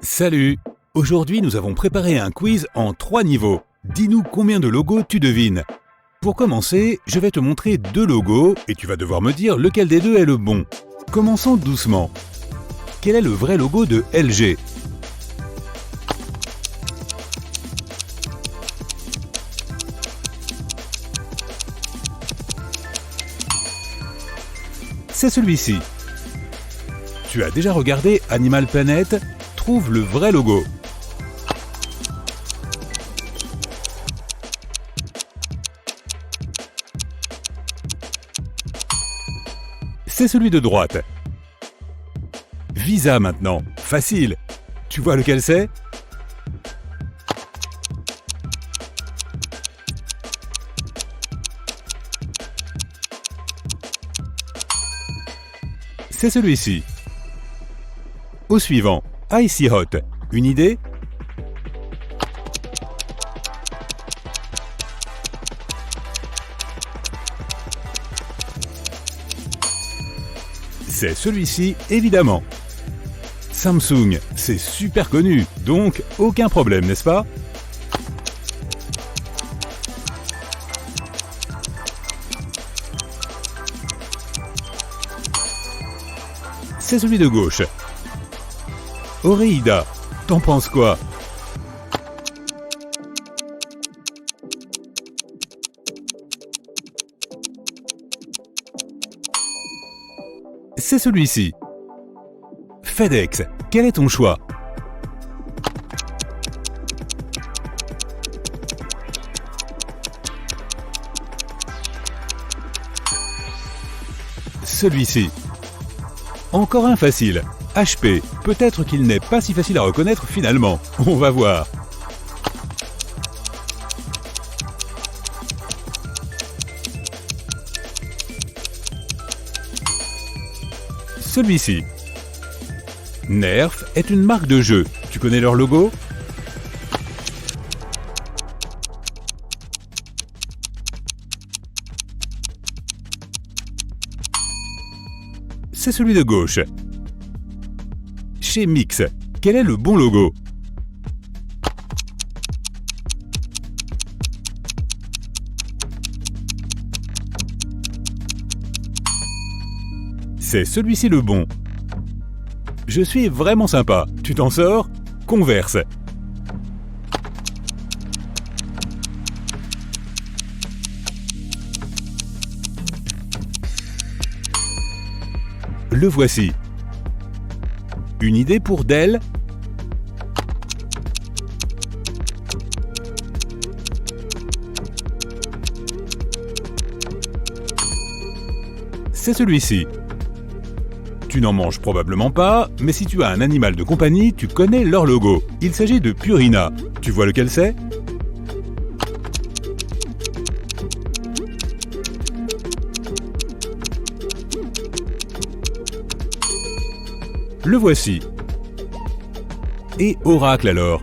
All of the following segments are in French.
Salut! Aujourd'hui, nous avons préparé un quiz en 3 niveaux. Dis-nous combien de logos tu devines. Pour commencer, je vais te montrer 2 logos et tu vas devoir me dire lequel des deux est le bon. Commençons doucement. Quel est le vrai logo de LG? C'est celui-ci. Tu as déjà regardé Animal Planet? Trouve le vrai logo. C'est celui de droite. Visa maintenant. Facile. Tu vois lequel c'est? C'est celui-ci. Au suivant, Icy Hot. Une idée? C'est celui-ci, évidemment. Samsung, c'est super connu, donc aucun problème, n'est-ce pas? C'est celui de gauche. Oreida, t'en penses quoi? C'est celui-ci. FedEx, quel est ton choix? Celui-ci. Encore un facile. HP, peut-être qu'il n'est pas si facile à reconnaître finalement. On va voir. Celui-ci. Nerf est une marque de jeu. Tu connais leur logo? C'est celui de gauche. Chez Mix, quel est le bon logo? C'est celui-ci le bon. Je suis vraiment sympa. Tu t'en sors? Converse. Le voici. Une idée pour Dell? C'est celui-ci. Tu n'en manges probablement pas, mais si tu as un animal de compagnie, tu connais leur logo. Il s'agit de Purina. Tu vois lequel c'est? Le voici. Et Oracle alors?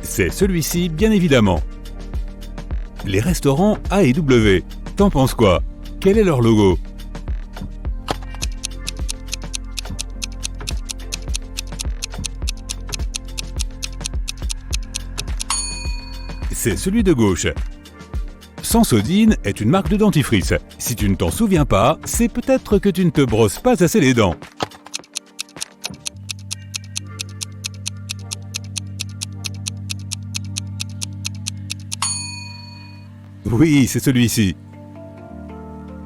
C'est celui-ci, bien évidemment. Les restaurants A et W, t'en penses quoi? Quel est leur logo? C'est celui de gauche. Sensodyne est une marque de dentifrice. Si tu ne t'en souviens pas, c'est peut-être que tu ne te brosses pas assez les dents. Oui, c'est celui-ci.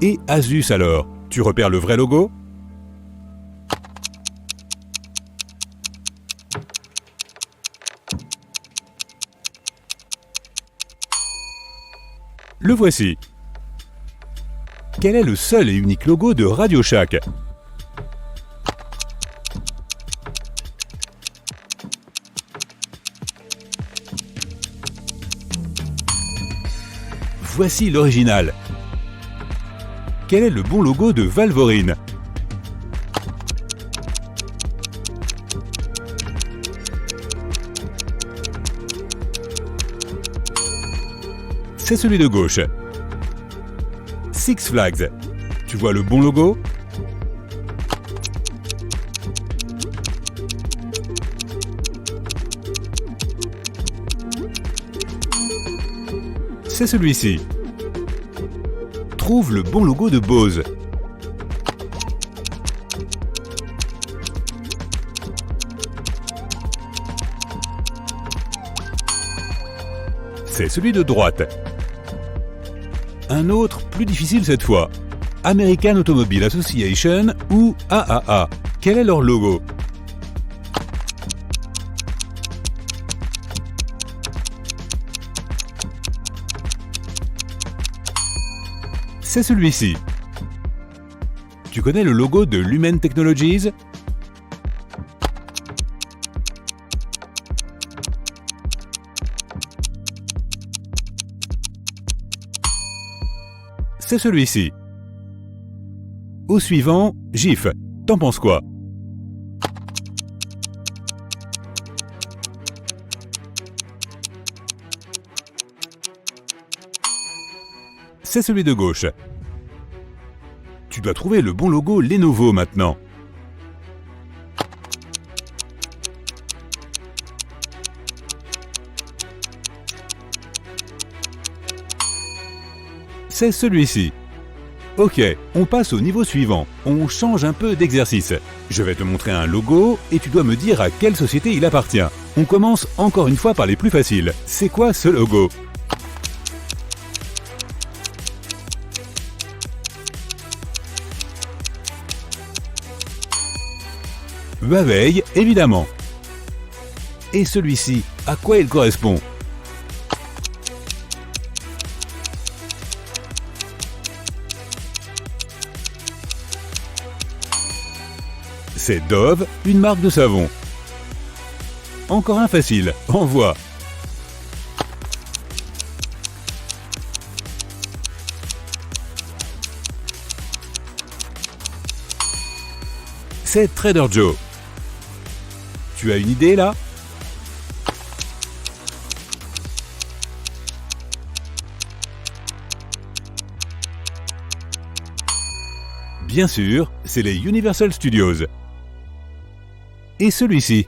Et Asus alors? Tu repères le vrai logo? Le voici. Quel est le seul et unique logo de Radio Shack? Voici l'original. Quel est le bon logo de Valvoline? c'est celui de gauche. Six Flags. Tu vois le bon logo? C'est celui-ci. Trouve le bon logo de Bose. C'est celui de droite. Un autre, plus difficile cette fois. American Automobile Association ou AAA. Quel est leur logo? C'est celui-ci. Tu connais le logo de Lumen Technologies? C'est celui-ci. Au suivant, GIF. T'en penses quoi? C'est celui de gauche. Tu dois trouver le bon logo Lenovo maintenant. C'est celui-ci. Ok, on passe au niveau suivant. On change un peu d'exercice. Je vais te montrer un logo et tu dois me dire à quelle société il appartient. On commence encore une fois par les plus faciles. C'est quoi ce logo? Huawei, évidemment. Et celui-ci, à quoi il correspond? C'est Dove, une marque de savon. Encore un facile, envoie. C'est Trader Joe. Tu as une idée là? Bien sûr, c'est les Universal Studios. Et celui-ci?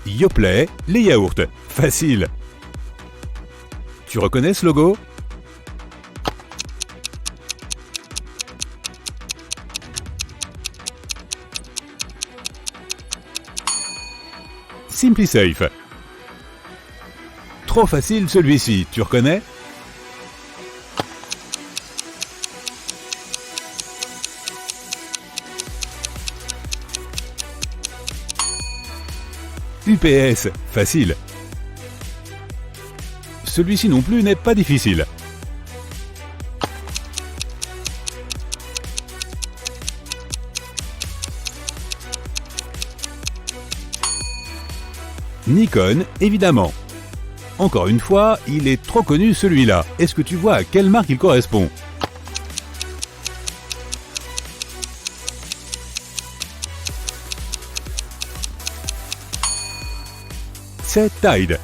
Yoplait, les yaourts. Facile. Tu reconnais ce logo? SimpliSafe. Trop facile celui-ci, tu reconnais? UPS, facile. Celui-ci non plus n'est pas difficile. Nikon, évidemment. Encore une fois, il est trop connu celui-là. Est-ce que tu vois à quelle marque il correspond? C'est Tide.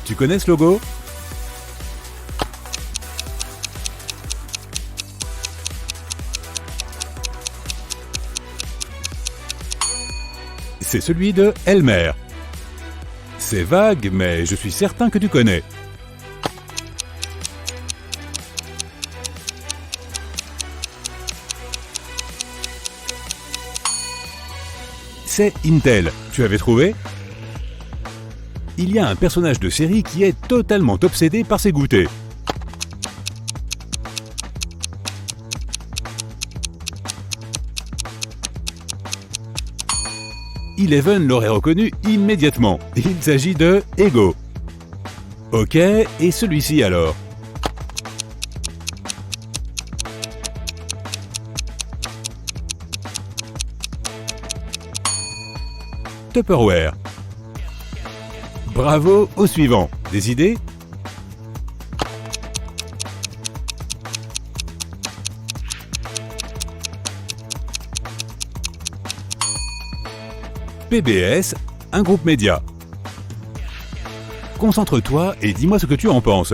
Tu connais ce logo? C'est celui de Elmer. C'est vague, mais je suis certain que tu connais. C'est Intel. Tu avais trouvé? Il y a un personnage de série qui est totalement obsédé par ses goûters. Eleven l'aurait reconnu immédiatement. Il s'agit de Ego. Ok, et celui-ci alors? Tupperware. Bravo, au suivant. Des idées? PBS, un groupe média. Concentre-toi et dis-moi ce que tu en penses.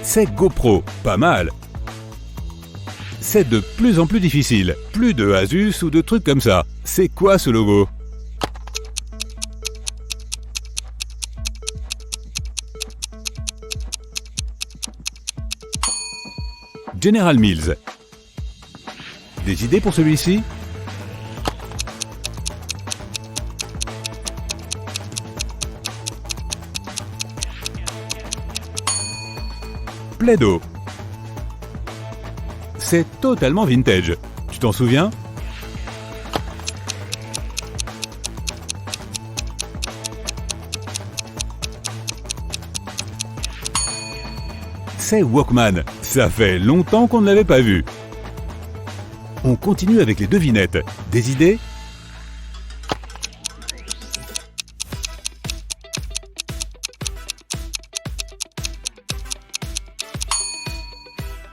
C'est GoPro, pas mal. C'est de plus en plus difficile, plus de Asus ou de trucs comme ça. C'est quoi ce logo? General Mills. Des idées pour celui-ci? Play-Doh. C'est totalement vintage. Tu t'en souviens? C'est Walkman. Ça fait longtemps qu'on ne l'avait pas vu. On continue avec les devinettes. Des idées?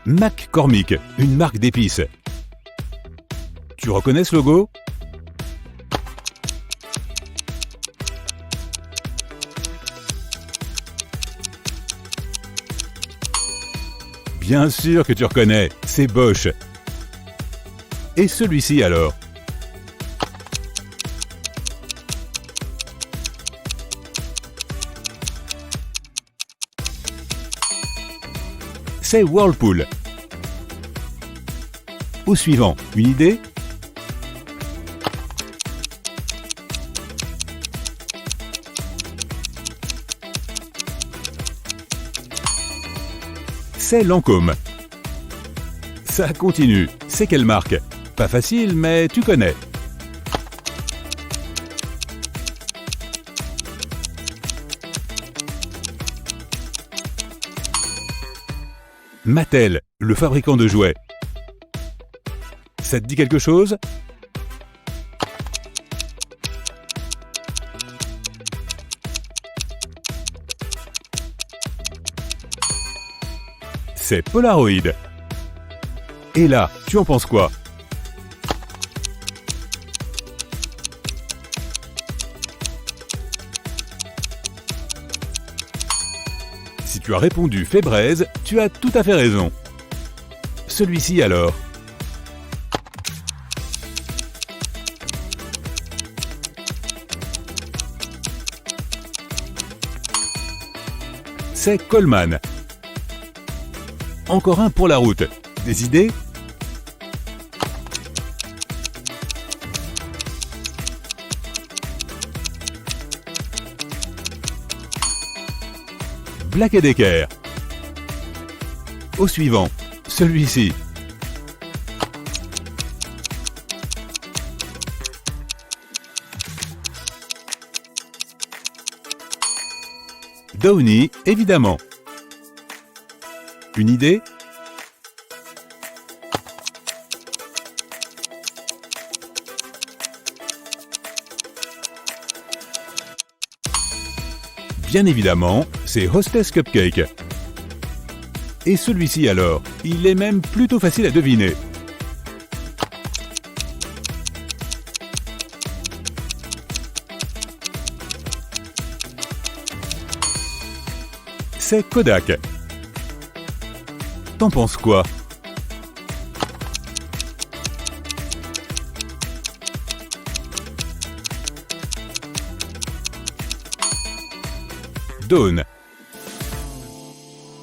McCormick, une marque d'épices. Tu reconnais ce logo? Bien sûr que tu reconnais, c'est Bosch. Et celui-ci alors? C'est Whirlpool. Au suivant, une idée? C'est Lancôme. Ça continue. C'est quelle marque? Pas facile, mais tu connais. Mattel, le fabricant de jouets. Ça te dit quelque chose? C'est Polaroid. Et là, tu en penses quoi? Si tu as répondu Febreze, tu as tout à fait raison. Celui-ci alors? C'est Coleman. Encore un pour la route. Des idées? Black & Decker. Au suivant, celui-ci. Downy, évidemment. Une idée? Bien évidemment, c'est Hostess Cupcake. Et celui-ci alors, il est même plutôt facile à deviner. C'est Kodak. T'en penses quoi? Dawn.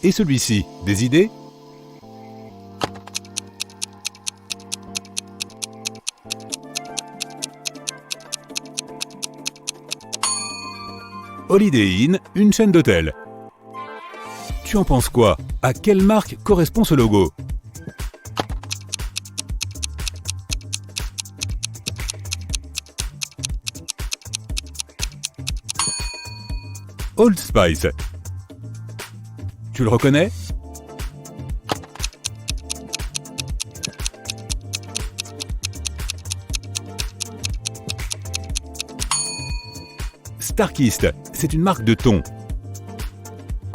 Et celui-ci, des idées? Holiday Inn, une chaîne d'hôtels. Tu en penses quoi? À quelle marque correspond ce logo? Old Spice. Tu le reconnais? Starkist, c'est une marque de thon.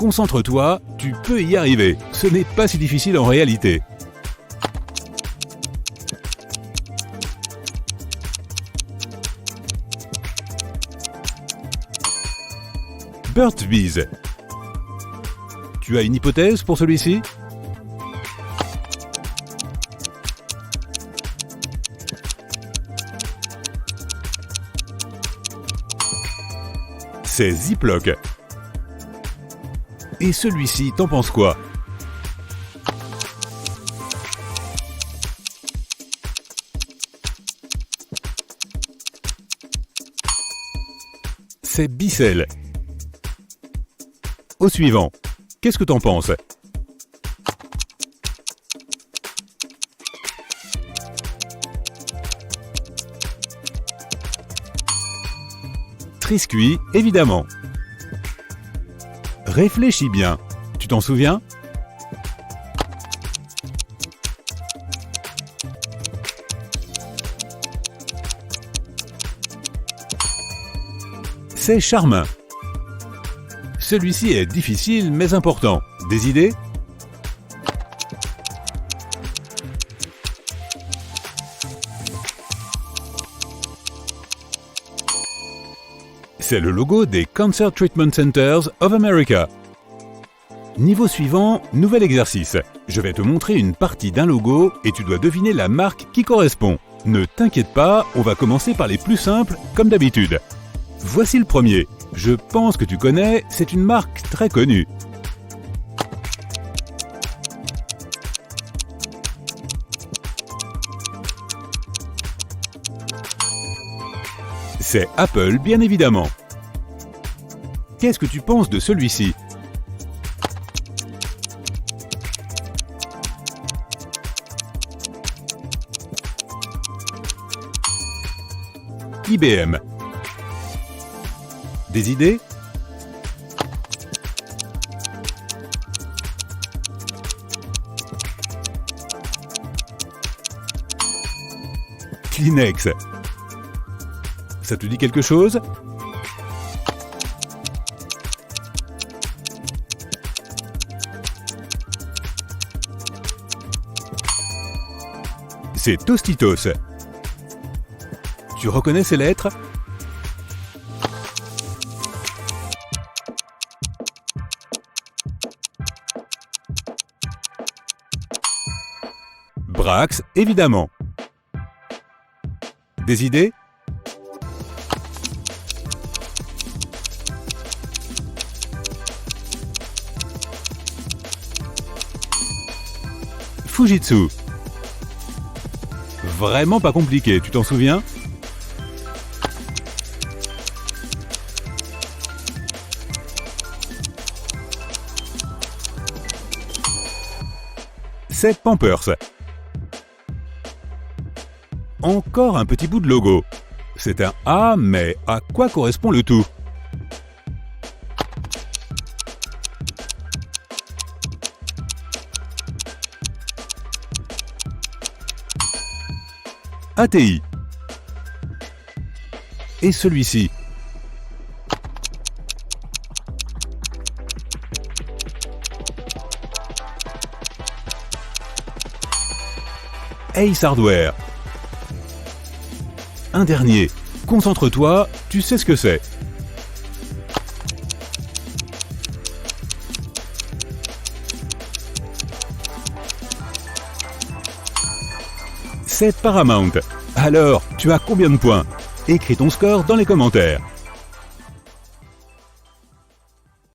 Concentre-toi, tu peux y arriver. Ce n'est pas si difficile en réalité. Burt's Bees. Tu as une hypothèse pour celui-ci? C'est Ziploc. Et celui-ci, t'en penses quoi? C'est Bissell. Au suivant, qu'est-ce que t'en penses? Triscuit, évidemment. Réfléchis bien, tu t'en souviens? C'est Charmin. Celui-ci est difficile mais important. Des idées? C'est le logo des Cancer Treatment Centers of America. Niveau suivant, nouvel exercice. Je vais te montrer une partie d'un logo et tu dois deviner la marque qui correspond. Ne t'inquiète pas, on va commencer par les plus simples, comme d'habitude. Voici le premier. Je pense que tu connais, c'est une marque très connue. C'est Apple, bien évidemment. Qu'est-ce que tu penses de celui-ci? IBM. Des idées? Kleenex. Ça te dit quelque chose? C'est Tostitos. Tu reconnais ces lettres? Brax, évidemment. Des idées? Fujitsu. Vraiment pas compliqué, tu t'en souviens? C'est Pampers. Encore un petit bout de logo. C'est un A, mais à quoi correspond le tout? ATI. Et celui-ci? Ace Hardware. Un dernier. Concentre-toi, tu sais ce que c'est. C'est Paramount. Alors, tu as combien de points? Écris ton score dans les commentaires.